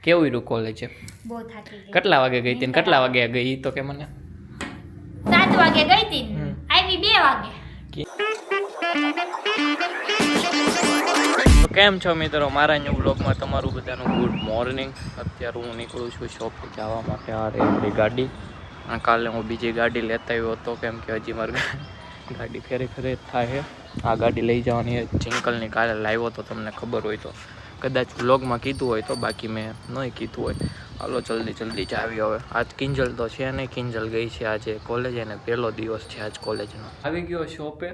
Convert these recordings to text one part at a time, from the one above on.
કેવું રહ્યું કોલેજ? બહુ થાકી ગઈ. કેટલા વાગે ગઈ હતી ને કેટલા વાગે ગઈ ઈ તો કે મને? 7 વાગે ગઈ હતી ને આવી 2 વાગે. તો કેમ છો મિત્રો, મારા ન્યૂ બ્લોગમાં તમારું બધાનું ગુડ મોર્નિંગ. અત્યારે હું નીકળું છું શોપે જવા માટે. આ રહી આપણી ગાડી. અને કાલે હું બીજી ગાડી લેતા આવ્યો હતો કેમ કે હજી મારી ગાડી ફેરે ફેરે થાય. આ ગાડી લઈ જવાની જિંકલની કાલે લાવ્યો તો, તમને ખબર હોય તો કદાચ વ્લોગમાં કીધું હોય તો, બાકી મેં નહીં કીધું હોય. હાલો જલ્દી જ આવી. હવે આજ કિંજલ તો છે નહીં, કિંજલ ગઈ છે આજે કોલેજ અને પહેલો દિવસ છે આજ કોલેજનો. આવી ગયો શોપે.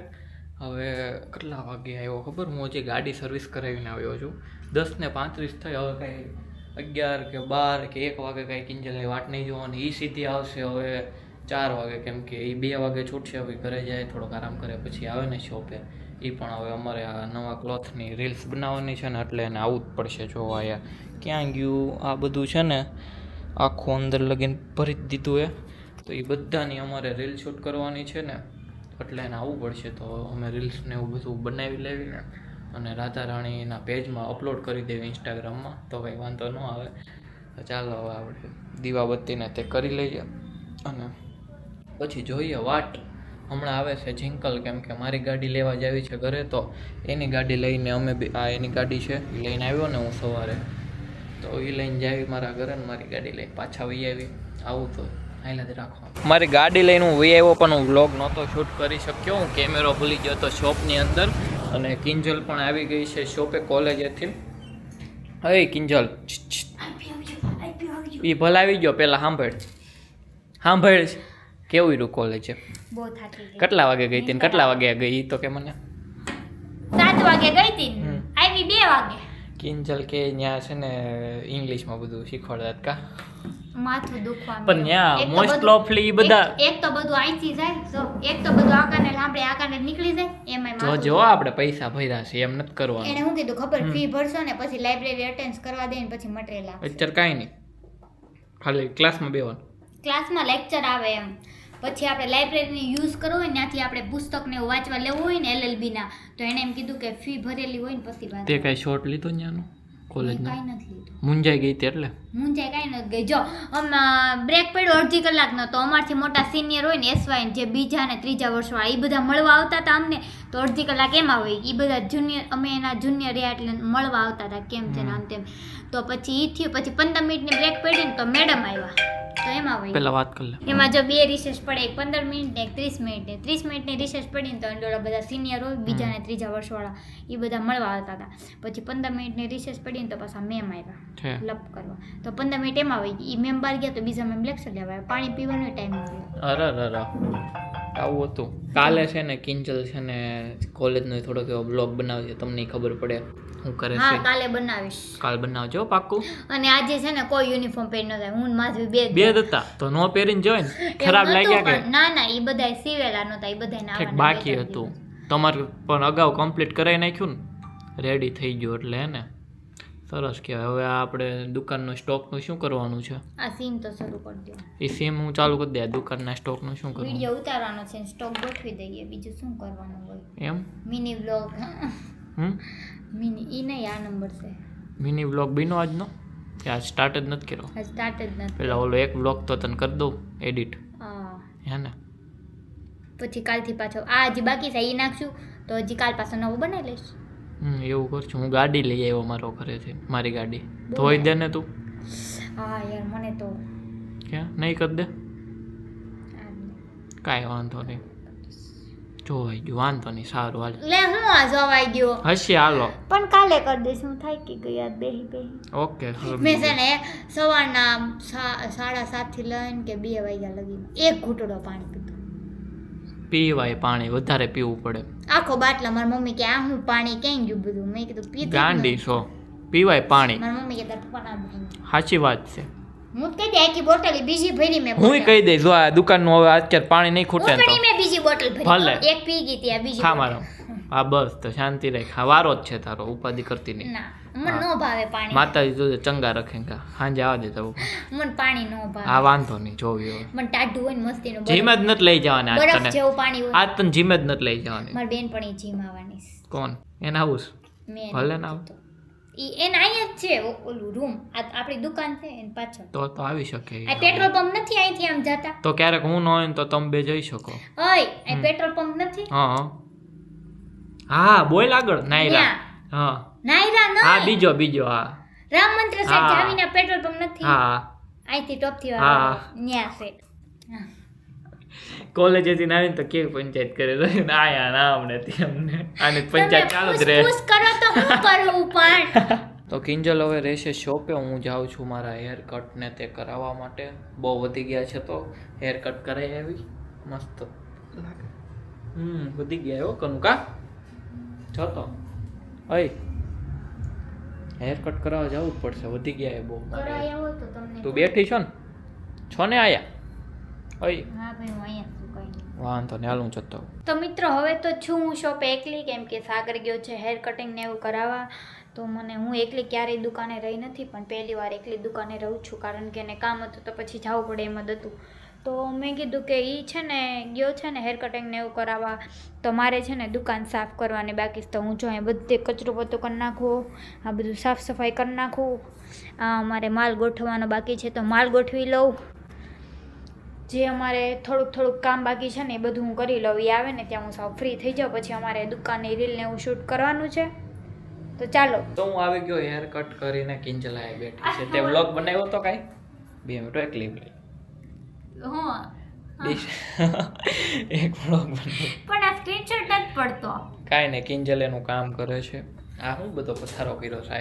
હવે કેટલા વાગે આવ્યો ખબર? હું હજી ગાડી સર્વિસ કરાવીને આવ્યો છું. 10:35 થઈ. હવે કાંઈ 11 કે 12 કે 1 વાગે કાંઈ કિંજલની વાટ નહીં જોવાની. એ સીધી આવશે હવે 4 વાગે, કેમ કે એ 2 વાગે છૂટશે. હવે ઘરે જાય થોડોક આરામ કરે પછી આવે ને શોપે. એ પણ હવે અમારે આ નવા ક્લોથની રીલ્સ બનાવવાની છે ને, એટલે એને આવવું જ પડશે. જોવા યાર ક્યાં ગયું આ બધું છે ને, આખું અંદર લગીને ભરી જ દીધું એ. તો એ બધાની અમારે રીલ શૂટ કરવાની છે ને, એટલે એને આવવું પડશે. તો અમે રીલ્સને એવું બધું બનાવી લેવીને અને રાધા રાણીના પેજમાં અપલોડ કરી દેવી ઇન્સ્ટાગ્રામમાં, તો કંઈ વાંધો ન આવે. તો ચાલો હવે આપણે દીવાબત્તીને તે કરી લઈએ અને પછી જોઈએ વાટ. હમણાં આવે છે જિંકલ, કેમ કે મારી ગાડી લેવા જ આવી છે ઘરે. તો એની ગાડી લઈને અમે આ એની ગાડી છે એ લઈને આવ્યો ને હું સવારે, તો એ લઈને જાવી મારા ઘરે ને મારી ગાડી લઈને પાછા વહી આવી. આવું તો હાઈલાદ રાખો. મારી ગાડી લઈને હું વહી આવ્યો પણ હું વ્લોગ નહોતો શૂટ કરી શક્યો. હું કેમેરો ભૂલી ગયો હતો શોપની અંદર. અને કિંજલ પણ આવી ગઈ છે શોપે કોલેજેથી. હવે કિંજલ એ ભલે આવી ગયો. પહેલાં સાંભળ કેવું રહ્યું કોલેજ? બહુ થાકી ગઈ. કેટલા વાગે ગઈ હતી ને કેટલા વાગે ગઈ ઈ તો કે મને? 7 વાગે ગઈ હતી ને આવી 2 વાગે. કિંજલ કે ત્યાં છે ને ઇંગ્લિશમાં બધું શીખવાડતા કા? માથું દુખવા પણ ત્યાં મોસ્ટ ઓફલી બધા એક તો બધું આઈથી જાય, જો એક તો બધું આકાને લાંબડે આકાને નીકળી જાય. એમાં જો આપણે પૈસા ભર્યા છે એમ નથી કરવાનું. એને હું કીધું ખબર, ફી ભરશો ને પછી લાઇબ્રેરી અટેન્ડ કરવા દે ને પછી મટીરિયલ આપે. લેક્ચર કાંઈ નહીં, ખાલી ક્લાસમાં બેવાનું. ક્લાસમાં લેક્ચર આવે એમ. પછી આપણે લાઇબ્રેરીની યુઝ કરવું હોય ને, ત્યાંથી આપણે પુસ્તકને વાંચવા લેવું હોય ને LLB ના, તો એને એમ કીધું કે ફી ભરેલી હોય ને પછી વાત. તે કાંઈ શોર્ટ લીધો ત્યાંનો કોલેજનો? કાંઈ નથી લીધું. મુંજાઈ ગઈ હતી એટલે? મુંજાઈ કાંઈ નથી ગઈ. જો બ્રેક પડ્યો અડધી કલાકનો, તો અમારથી મોટા સિનિયર હોય ને SY જે બીજા ને ત્રીજા વર્ષવાળા, એ બધા મળવા આવતા હતા અમને. તો અડધી કલાક એમાં હોય. એ બધા જુનિયર, અમે એના જુનિયર રહ્યા એટલે મળવા આવતા હતા કેમ છે ને આમ તેમ. તો પછી એ થયું. પછી 15 મિનિટની બ્રેક પડી ને તો મેડમ આવ્યા, તો એમાં હોય પેલા વાત કરી લે. એમાં જો 2 રિસેસ પડે, એક 15 મિનિટ ને એક 30 મિનિટ. 30 મિનિટની રિસેસ પડી ને તો અંડોળા બધા સિનિયર હોય બીજા ને ત્રીજા વર્ષવાળા, એ બધા મળવા આવતા હતા. પછી 15 મિનિટની રિસેસ પડી ને તો પાછા મેમ આવ્યા લપ કરવા. તો 15 મિનિટ એમાં હોય. એ મેમ બહાર ગયા તો બીજા મેમ લેક્ચર લેવા આવ્યા. પાણી પીવાનો ટાઈમ મળ્યો. અરે આવું હતું. કાલે છે ને કિંજલ છે ને કોલેજનો થોડોક એવો બ્લોગ બનાવજો, તમને ખબર પડે હું કરે છે. હા, કાલે બનાવીશ. કાલ બનાવજો પાક્કું. અને આજે છે ને કોઈ યુનિફોર્મ પહેરી ન જાય. હું માધવી બે જ હતા તો નો પહેરીને જોય ને ખરાબ લાગ્યા કે? ના એ બધા સીવેલા નહોતા. એ બધા બાકી હતું તમારે પણ અગાઉ કમ્પ્લીટ કરાવી નાખ્યું ને, રેડી થઈ ગયું એટલે હે ને સરસ કહેવાય. હવે આપણે દુકાનનો સ્ટોકનું શું કરવાનું છે? આ સીમ તો શરૂ કરી દો. એ સીમ હું ચાલુ કરી દે. દુકાનના સ્ટોકનું શું કરવાનું? વિડિયો ઉતારવાનો છે, સ્ટોક ગોઠવી દઈએ, બીજું શું કરવાનું હોય? એમ મિની વ્લોગ. મિની ઈ નહીં, આ નંબર છે. મિની વ્લોગ બીનો આજનો કે આજ સ્ટાર્ટ જ નથી કર્યો? આ સ્ટાર્ટ જ નથી. પેલા ઓલો એક વ્લોગ તો તને કરી દઉં એડિટ. હા હે ને? પછી કાલથી પાછો આ હજી બાકી છે એ નાખશું તો હજી કાલ પાછો નવું બનાવી લઈશ. એવું કરશું. હું ગાડી લઈ આવ્યો મારો ઘરેથી. મારી ગાડી ધોઈ દે ને તું. હા યાર, મને તો ક્યાં નહીં કરી દે? કાંઈ વાંધો નહીં, જોવાઈ ગયું. વાંધો નહીં, સારું હાલ. લે હું આ જોવાઈ ગયો હશે હાલો. પણ કાલે કરી દઈશ. હું થાકી ગઈ યાર બેહી. ઓકે. મેં છે ને સવારના 7:30 થી લઈને કે 2 વાગ્યા લગી એક ઘૂંટડો પાણી પીધું. પીવાય પાણી વધારે પીવું પડે. આખો બાટલા. મારી મમ્મી કે આ હું પાણી ક્યાં ગયું બધું? મેં કીધું પીધું. ગાંડી છો, પીવાય પાણી. મારી મમ્મી કે તાર પપ્પા ના. સાચી વાત છે. હું કહી દે આખી બોટલ બીજી ભરી મેં. હું કહી દઈશ જો આ દુકાનનું હવે અત્યારે પાણી નહીં ખૂટે ને તો મેં બીજી બોટલ ભરી. એક પી ગઈ હતી, આ બીજી ખા મારો. હા બસ, તો શાંતિ રાખ. વારો જ છે તારો, ઉપાધિ કરતી નહીં. ના મને નો ભાવે પાણી. માતાજી જોજે ચંગા રખે. સાંજે આવવા દે તો મને પાણી નો ભાવે. હા વાંધો નહીં, જોવી મને ટાઢું હોય ને મસ્તીનું. જીમ જ નથી લઈ જવાની આજ બરફ તને. જેવું પાણી હોય. આજ તને જીમ જ નથી લઈ જવાની. મારી બેનપણી જીમ આવવાની છે. કોણ? એને આવું મેં ભલે ના આવું. એને અહીંયા જ છે ઓલું રૂમ આપણી દુકાન છે એની પાછળ. તો આવી શકે. આ પેટ્રોલ પંપ નથી અહીંથી આમ જતા? તો ક્યારેક હું ન હોય ને તો તમે બે જઈ શકો. ઓય આ પેટ્રોલ પંપ નથી? હા હા બોલ આગળ. નાયરા. હા નાયરા નહીં. હા બીજો હા રામ મંત્ર સાહેબ જાવીના પેટ્રોલ પંપ નથી? હા અહીંથી ટોપથી વાળા ન્યા છે. કોલેજેથી આવીને તો કેવી પંચાયત કરે આયા નામ નથી અમને આને પંચાયત ચાલુ જ રહે. પૂછ કરો તો હું કરું પણ. તો કિંજલ હવે રહેશે શોપે. હું જાઉં છું મારા હેર કટ ને તે કરાવવા માટે. બહુ વધી ગયા છે તો હેર કટ કરાવી આવી. મસ્ત લાગે. વધી ગયા હો કનું કા છો તો અય હેર કટ કરાવવા જવું જ પડશે. વધી ગયા એ બહુ. કરાય આવો તો તમને. તું બેઠી છો ને આયા અય? હા ભાઈ હું અહીંયા છું કઈ નહીં. વાંધો ને હાલ હું જતો. તો મિત્રો હવે તો છું હું શોપે એકલી, કેમ કે સાગર ગયો છે હેર કટિંગ ને એવું કરાવવા. તો હું એકલી ક્યારેય દુકાને રહી નથી, પણ પહેલી વાર એકલી દુકાને રહું છું કારણ કે એને કામ હતું તો પછી જવું પડે એમ જ હતું. તો મેં કીધું કે એ છે ને ગયો છે ને હેર કટિંગ ને એવું કરાવવા, તો મારે છે ને દુકાન સાફ કરવાની બાકી છે. તો હું જો અહીં બધે કચરો પતો કરી નાખું, આ બધું સાફ સફાઈ કરી નાખું. મારે માલ ગોઠવવાનો બાકી છે તો માલ ગોઠવી લઉં. જે અમારે થોડુંક કામ બાકી છે ને એ બધું હું કરી લઉં. એ આવે ને ત્યાં હું સાવ ફ્રી થઈ જાઉં. પછી અમારે દુકાનની રીલને એવું શૂટ કરવાનું છે. તો ચાલો. તો હું આવી ગયો હેર કટ કરીને. કિંજલ આ બેઠી છે. તે વ્લોગ બનાવ્યો તો કાંઈ 2 મિનિટ એક ક્લિપ લઈ. એક વ્લોગ બનાવ્યો પણ આ સ્ક્રીનશોટ જ પડતો. કાંઈ નહીં, કિંજલ એનું કામ કરે છે. આ હું બધો પથારો કર્યો છે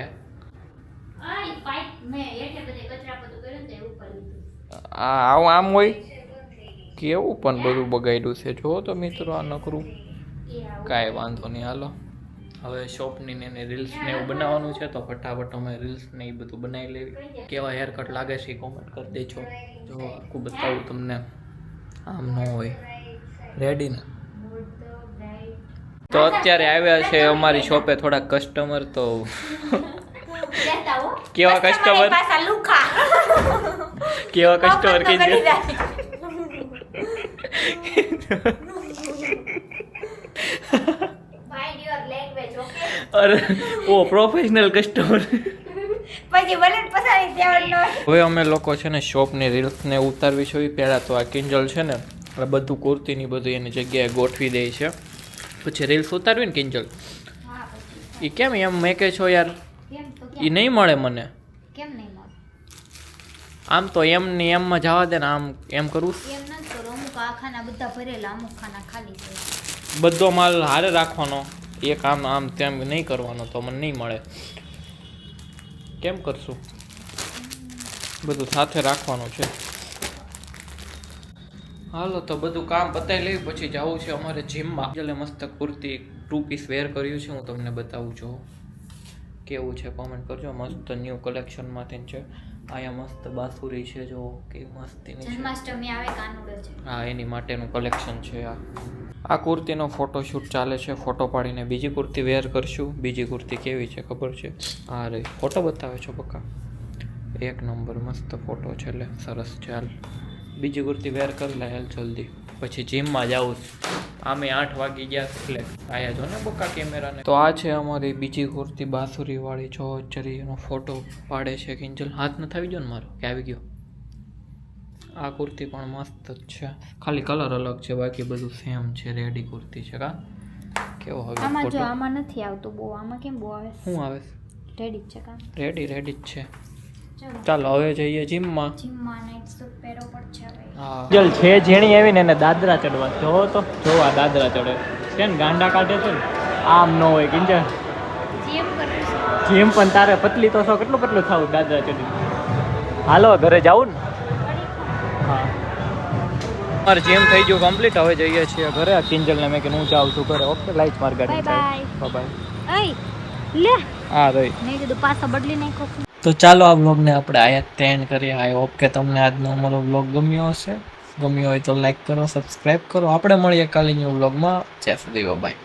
આમ હોય કેવું પણ બધું બગાડ્યું છે. જો તો મિત્રો આ નકરું. કાંઈ વાંધો નહીં, હાલો હવે શોપની ને રીલ્સ ને એવું બનાવવાનું છે તો ફટાફટ અમે રીલ્સ ને એ બધું બનાવી લેવી. કેવા હેર કટ લાગે છે એ કોમેન્ટ કરી દેજો. જો આખું બતાવું તમને. આમ ન હોય. રેડી ને? તો અત્યારે આવ્યા છે અમારી શોપે થોડા કસ્ટમર. તો કેવા કસ્ટમર? કેવા કસ્ટમર કીધું? અરે ઓ પ્રોફેશનલ કસ્ટમર. હવે અમે લોકો છે ને શોપની રીલ્સ ને ઉતારવી છે. પહેલાં તો આ કિંજલ છે ને આ બધું કુર્તીની બધું એની જગ્યાએ ગોઠવી દે છે. પછી રીલ્સ ઉતારવી ને કિંજલ. એ કેમ એમ મેં કે છો યાર? એ નહીં મળે મને. કેમ નહીં મળે? આમ તો એમ ને એમમાં જવા દે ને. આમ એમ કરું બધો માલ હારે રાખવાનો. એક આમ તેમ નહીં કરવાનો તો મને નહીં મળે. કેમ કરશું? બધું સાથે રાખવાનું છે. હાલો તો બધું કામ પતાવી લેવી પછી જવું છે અમારે જીમમાં. એટલે મસ્ત કુર્તી 2 પીસ વેર કર્યું છે. હું તમને બતાવું છું કેવું છે. કોમેન્ટ કરજો. મસ્ત ન્યૂ કલેક્શનમાંથી છે. અહીંયા મસ્ત બાસુરી છે. જો કેવી મસ્તીની છે. જન્માષ્ટમી આવે કાનુડો છે. હા એની માટેનું કલેક્શન છે. આ કુર્તીનો ફોટોશૂટ ચાલે છે. ફોટો પાડીને બીજી કુર્તી વેર કરશું. બીજી કુર્તી કેવી છે ખબર છે? હા રે ફોટો બતાવે છો પક્કા. એક નંબર મસ્ત ફોટો છે. એટલે સરસ. ચાલ બીજી કુર્તી વેર કરી લે હાલ જલ્દી. પછી જીમમાં જાઉં. આમે 8 વાગી ગયા એટલે આયા જો ને પક્કા કેમેરાને. તો આ છે અમારી બીજી કુર્તી બાસુરી વાળી. જો ચરી એનો ફોટો પાડે છે કિંજલ. હાથ ન થાવી ગયો ને મારો કે આવી ગયો. આ કુર્તી પણ મસ્ત જ છે. ખાલી કલર અલગ છે, બાકી બધું સેમ છે. રેડી કુર્તી છે. કા કેવો હવે આમાં જો આમાં નથી આવતું બહુ. આમાં કેમ બહુ આવે? શું આવે? રેડી જ છે. કા રેડી જ છે. ચાલો હવે જઈએ જીમમાં. નાઇટ સૂટ પહેરવો પડશે હવે. હા ચલ છે જેણી આવીને એને દાદરા ચડવા. જોવો તો જોવા દાદરા ચડે છે ને ગાંડા કાઢે છે ને. આમ ન હોય કિંજલ. જીમ પણ તારે પતલી તો છો. કેટલું થાવું દાદરા ચડી. હાલો ઘરે જાવું ને. હા મારે જીમ થઈ ગયું કમ્પ્લીટ. હવે જઈએ છીએ ઘરે. કિંજલને મેં કે હું જાઉં છું ઘરે. ઓકે લાઈટ માર ગાડી. Bye bye. લે હા રહી મેં કીધું પાછો બદલી નાખો. તો ચાલો આ વ્લોગને આપણે આયા એન્ડ કરીએ. આઈ હોપ કે તમને આજનો અમારો વ્લોગ ગમ્યો હશે. ગમ્યો હોય તો લાઈક કરો, સબસ્ક્રાઈબ કરો. આપણે મળીએ કાલે ન્યૂ વ્લોગમાં. જ્યાં સુધી બાય.